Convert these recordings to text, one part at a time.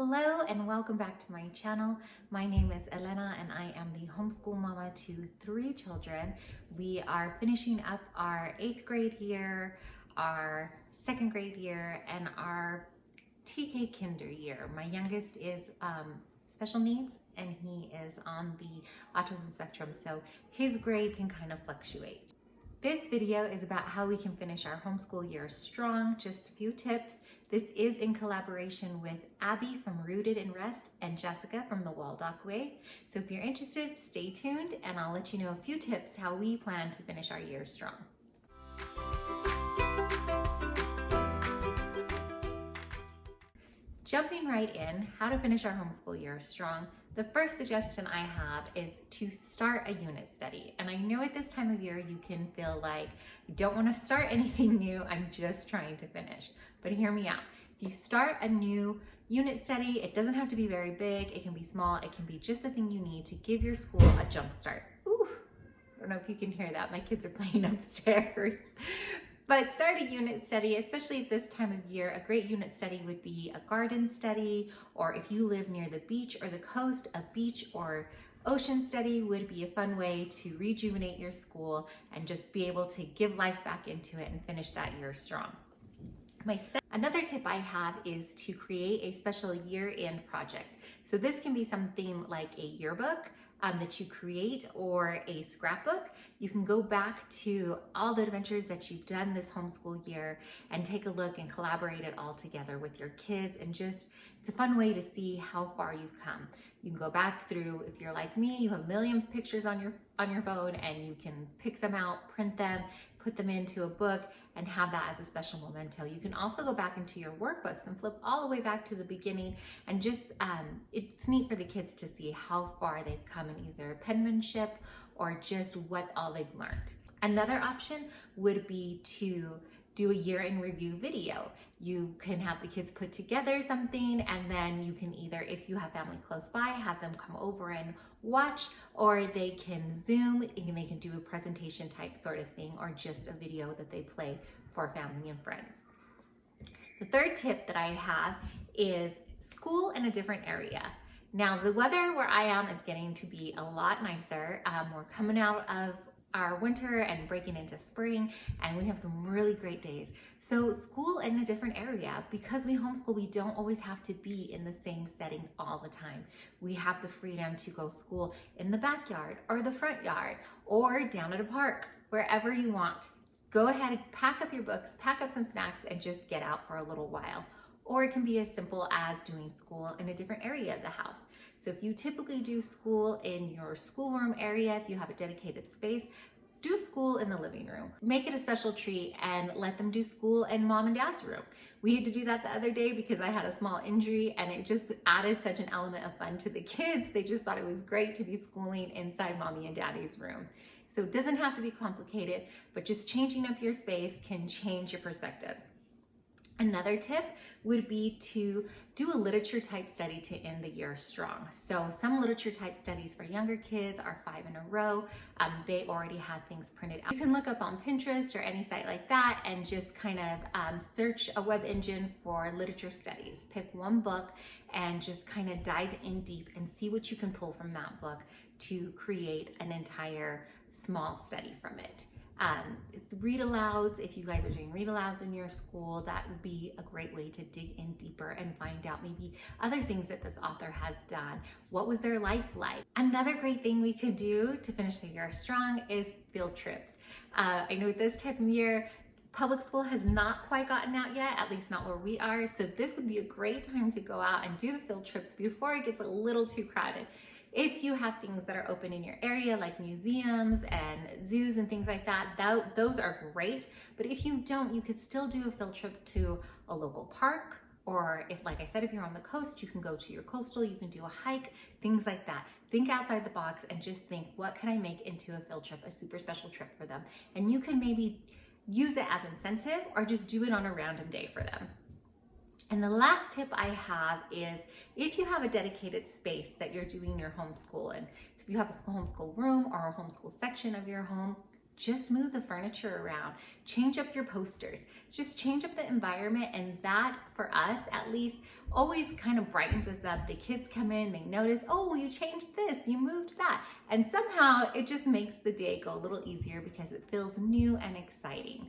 Hello and welcome back to my channel. My name is Elena and I am the homeschool mama to 3 children. We are finishing up our 8th grade year, our 2nd grade year, and our TK kinder year. My youngest is special needs and he is on the autism spectrum, so his grade can kind of fluctuate. This video is about how we can finish our homeschool year strong, just a few tips. This is in collaboration with Abby from Rooted in Rest and Jessica from the Waldock Way. So if you're interested, stay tuned and I'll let you know a few tips how we plan to finish our year strong. Jumping right in, how to finish our homeschool year strong. The first suggestion I have is to start a unit study. And I know at this time of year you can feel like you don't want to start anything new, I'm just trying to finish. But hear me out. If you start a new unit study, it doesn't have to be very big, it can be small, it can be just the thing you need to give your school a jump start. Ooh, I don't know if you can hear that, my kids are playing upstairs. But start a unit study, especially at this time of year. A great unit study would be a garden study, or if you live near the beach or the coast, a beach or ocean study would be a fun way to rejuvenate your school and just be able to give life back into it and finish that year strong. Another tip I have is to create a special year-end project. So this can be something like a yearbook that you create or a scrapbook. You can go back to all the adventures that you've done this homeschool year and take a look and collaborate it all together with your kids, and just, it's a fun way to see how far you've come. You can go back through, if you're like me, you have a million pictures on your phone and you can pick some out, print them, put them into a book and have that as a special memento. You can also go back into your workbooks and flip all the way back to the beginning, and just it's neat for the kids to see how far they've come in either penmanship or just what all they've learned. Another option would be to do a year in review video. You can have the kids put together something, and then you can either, if you have family close by, have them come over and watch, or they can Zoom and they can do a presentation type sort of thing, or just a video that they play for family and friends. The third tip that I have is school in a different area. Now, the weather where I am is getting to be a lot nicer. We're coming out of our winter and breaking into spring, and we have some really great days. So school in a different area, because we homeschool, we don't always have to be in the same setting all the time. We have the freedom to go school in the backyard or the front yard or down at a park, wherever you want. Go ahead and pack up your books, pack up some snacks, and just get out for a little while. Or it can be as simple as doing school in a different area of the house. So if you typically do school in your schoolroom area, if you have a dedicated space, do school in the living room. Make it a special treat and let them do school in mom and dad's room. We had to do that the other day because I had a small injury, and it just added such an element of fun to the kids. They just thought it was great to be schooling inside mommy and daddy's room. So it doesn't have to be complicated, but just changing up your space can change your perspective. Another tip would be to do a literature type study to end the year strong. So some literature type studies for younger kids are 5 in a row. They already have things printed out. You can look up on Pinterest or any site like that and just kind of search a web engine for literature studies. Pick one book and just kind of dive in deep and see what you can pull from that book to create an entire small study from it. Read alouds, if you guys are doing read alouds in your school, that would be a great way to dig in deeper and find out maybe other things that this author has done. What was their life like? Another great thing we could do to finish the year strong is field trips. I know this time of year, public school has not quite gotten out yet, at least not where we are, so this would be a great time to go out and do the field trips before it gets a little too crowded. If you have things that are open in your area, like museums and zoos and things like that, those are great. But if you don't, you could still do a field trip to a local park, or if, like I said, if you're on the coast, you can go to your coastal, you can do a hike, things like that. Think outside the box and just think, what can I make into a field trip, a super special trip for them? And you can maybe use it as incentive or just do it on a random day for them. And the last tip I have is, if you have a dedicated space that you're doing your homeschool in, so if you have a homeschool room or a homeschool section of your home, just move the furniture around, change up your posters, just change up the environment. And that, for us at least, always kind of brightens us up. The kids come in, they notice, oh, you changed this, you moved that. And somehow it just makes the day go a little easier because it feels new and exciting.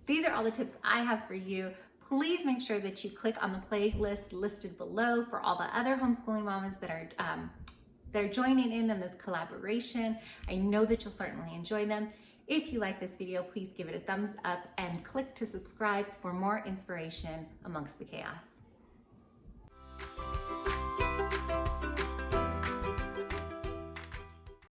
These are all the tips I have for you. Please make sure that you click on the playlist listed below for all the other homeschooling mamas that are joining in this collaboration. I know that you'll certainly enjoy them. If you like this video, please give it a thumbs up and click to subscribe for more inspiration amongst the chaos.